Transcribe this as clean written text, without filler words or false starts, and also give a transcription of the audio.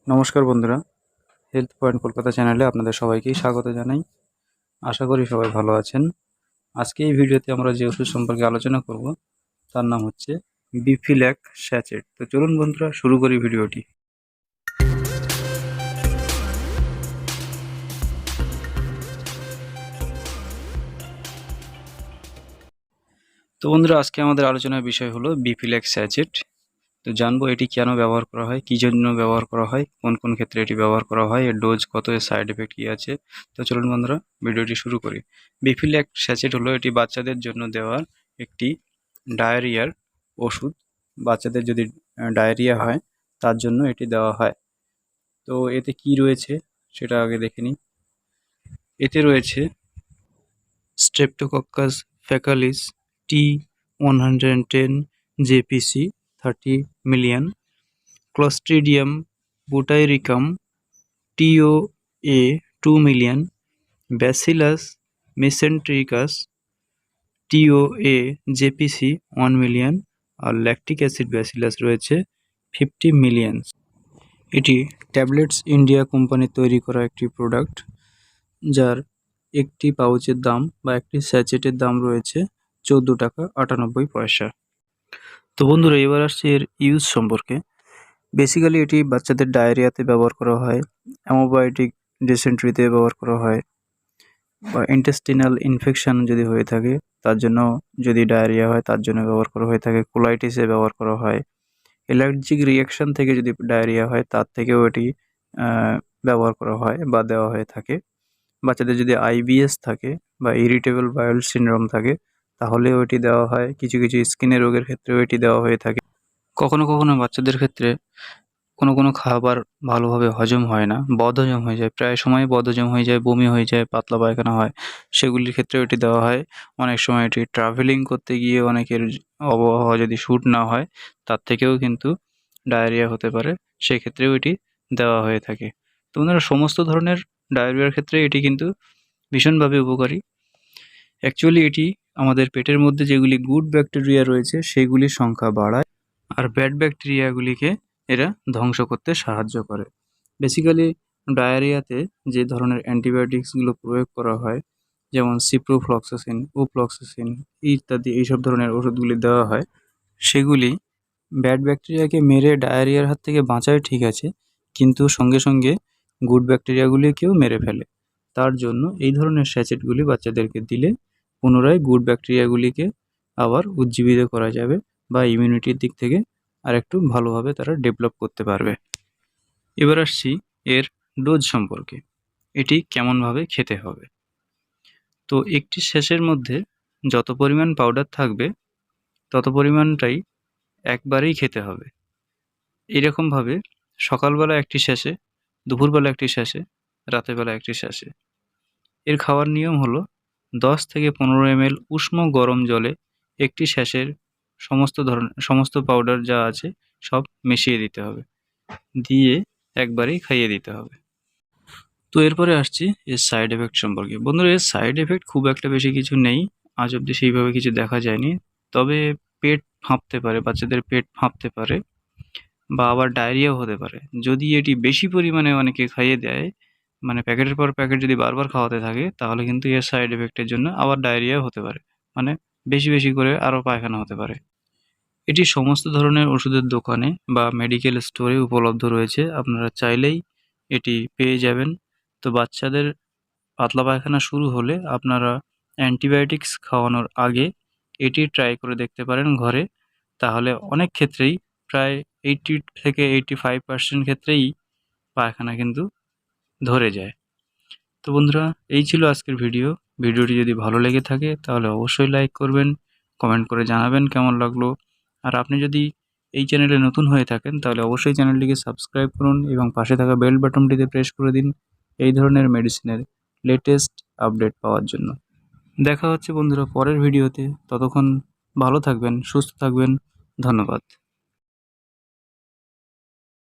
নমস্কার বন্ধুরা, health point Kolkata চ্যানেলে আপনাদের সবাইকেই স্বাগত জানাই। আশা করি সবাই ভালো আছেন। আজকে এই ভিডিওতে আমরা যে ওষুধ সম্পর্কে আলোচনা করব তার নাম হচ্ছে বিফিল্যাক স্যাচেট। তো চলুন বন্ধুরা শুরু করি ভিডিওটি। তো বন্ধুরা, আজকে আমাদের আলোচনার বিষয় হলো বিফিল্যাক স্যাচেট। তো জানবো এটি কেন ব্যবহার করা হয়, কী জন্য ব্যবহার করা হয়, কোন কোন ক্ষেত্রে এটি ব্যবহার করা হয়, এর ডোজ কত, এর সাইড এফেক্ট কী আছে। তো চলুন বন্ধুরা ভিডিওটি শুরু করি। বিফিল্যাক স্যাচেট হলো এটি বাচ্চাদের জন্য দেওয়া একটি ডায়রিয়ার ওষুধ। বাচ্চাদের যদি ডায়রিয়া হয় তার জন্য এটি দেওয়া হয়। তো এতে কি রয়েছে সেটা আগে দেখে নিই। এতে রয়েছে streptococcus faecalis T110 JPC 30 million, clostridium butyricum TOA 2 million, bacillus mesentericus TOA JPC 1 million আর ল্যাকটিক অ্যাসিড ব্যাসিলাস রয়েছে 50 মিলিয়ন। এটি ট্যাবলেটস ইন্ডিয়া কোম্পানির তৈরি করা একটি প্রোডাক্ট, যার একটি পাউচের দাম বা একটি স্যাচেটের দাম রয়েছে 14 টাকা 98 পয়সা। তো বন্ধুরা, এবার আসছে এর ইউজ সম্পর্কে। বেসিক্যালি এটি বাচ্চাদের ডায়রিয়াতে ব্যবহার করা হয়, অ্যামোবায়োটিক ডিসেন্ট্রিতে ব্যবহার করা হয়, বা ইন্টেস্টিনাল ইনফেকশন যদি হয়ে থাকে তার জন্য, যদি ডায়রিয়া হয় তার জন্য ব্যবহার করা হয়ে থাকে, কোলাইটিসে ব্যবহার করা হয়, অ্যালার্জিক রিয়াকশান থেকে যদি ডায়রিয়া হয় তার থেকেও এটি ব্যবহার করা হয় বা দেওয়া হয়ে থাকে। বাচ্চাদের যদি আইবিএস থাকে বা ইরিটেবল বাউল সিনড্রোম থাকে তাহলেও এটি দেওয়া হয়। কিছু কিছু স্কিনের রোগের ক্ষেত্রেও এটি দেওয়া হয়ে থাকে। কখনো কখনো বাচ্চাদের ক্ষেত্রে কোনো খাবার ভালোভাবে হজম হয় না, বদহজম হয়ে যায়, প্রায় সময় বদহজম হয়ে যায়, বমি হয়ে যায়, পাতলা পায়খানা হয়, সেগুলির ক্ষেত্রেও এটি দেওয়া হয়। অনেক সময় এটি ট্রাভেলিং করতে গিয়ে অনেকের আবহাওয়া যদি শ্যুট না হয় তার থেকেও কিন্তু ডায়রিয়া হতে পারে, সেক্ষেত্রেও এটি দেওয়া হয়ে থাকে। তো ওনারা সমস্ত ধরনের ডায়রিয়ার ক্ষেত্রে এটি কিন্তু ভীষণভাবে উপকারী। অ্যাকচুয়ালি এটি আমাদের পেটের মধ্যে যেগুলি গুড ব্যাকটেরিয়া রয়েছে সেগুলির সংখ্যা বাড়ায়, আর ব্যাড ব্যাকটেরিয়াগুলিকে এরা ধ্বংস করতে সাহায্য করে। বেসিক্যালি ডায়রিয়াতে যে ধরনের অ্যান্টিবায়োটিক্সগুলো প্রয়োগ করা হয়, যেমন সিপ্রোফ্লক্সাসিন, ওফ্লক্সাসিন ইত্যাদি এইসব ধরনের ওষুধগুলি দেওয়া হয়, সেগুলি ব্যাড ব্যাকটেরিয়াকে মেরে ডায়রিয়ার হাত থেকে বাঁচায় ঠিক আছে, কিন্তু সঙ্গে সঙ্গে গুড ব্যাকটেরিয়াগুলিকেও মেরে ফেলে। তার জন্য এই ধরনের স্যাচেটগুলি বাচ্চাদেরকে দিলে পুনরায় গুড ব্যাকটেরিয়াগুলিকে আবার উজ্জীবিত করা যাবে বা ইমিউনিটির দিক থেকে আরেকটু ভালোভাবে তারা ডেভেলপ করতে পারবে। এবার আসছি এর ডোজ সম্পর্কে, এটি কেমনভাবে খেতে হবে। তো একটি স্যাশের মধ্যে যত পরিমাণ পাউডার থাকবে তত পরিমাণটাই একবারেই খেতে হবে। এরকমভাবে সকালবেলা একটি স্যাশে, দুপুরবেলা একটি স্যাশে, রাতেরবেলা একটি স্যাশে। এর খাওয়ার নিয়ম হলো 10 থেকে 15 ml উষ্ণ গরম জলে একটি স্যাশের সমস্ত পাউডার যা আছে সব মিশিয়ে দিতে হবে, দিয়ে একবারেই খাইয়ে দিতে হবে। তো এরপরে আসছি এর সাইড এফেক্ট সম্পর্কে। বন্ধুরা, এর সাইড এফেক্ট খুব একটা বেশি কিছু নেই, আজ অবধি সেইভাবে কিছু দেখা যায়নি। তবে পেট ফাঁপতে পারে, বাচ্চাদের পেট ফাঁপতে পারে, বা আবার ডায়রিয়াও হতে পারে যদি এটি বেশি পরিমাণে অনেকে খাইয়ে দেয়। মানে প্যাকেটের পর প্যাকেট যদি বারবার খাওয়াতে থাকে তাহলে কিন্তু এর সাইড এফেক্টের জন্য আবার ডায়রিয়াও হতে পারে, মানে বেশি বেশি করে আরও পায়খানা হতে পারে। এটি সমস্ত ধরনের ওষুধের দোকানে বা মেডিকেল স্টোরে উপলব্ধ রয়েছে, আপনারা চাইলেই এটি পেয়ে যাবেন। তো বাচ্চাদের পাতলা পায়খানা শুরু হলে আপনারা অ্যান্টিবায়োটিক্স খাওয়ানোর আগে এটি ট্রাই করে দেখতে পারেন ঘরে, তাহলে অনেক ক্ষেত্রেই প্রায় 80 থেকে 85% ক্ষেত্রেই পায়খানা কিন্তু ধরে যায়। তো বন্ধুরা, এই ছিল আজকের ভিডিওটি যদি ভালো লেগে থাকে তাহলে অবশ্যই লাইক করবেন, কমেন্ট করে জানাবেন কেমন লাগলো। আর আপনি যদি এই চ্যানেলে নতুন হয়ে থাকেন তাহলে অবশ্যই চ্যানেলটিকে সাবস্ক্রাইব করুন এবং পাশে থাকা বেল বাটনটিতে প্রেস করে দিন এই ধরনের মেডিসিনের লেটেস্ট আপডেট পাওয়ার জন্য। দেখা হচ্ছে বন্ধুরা পরের ভিডিওতে, ততক্ষণ ভালো থাকবেন, সুস্থ থাকবেন, ধন্যবাদ।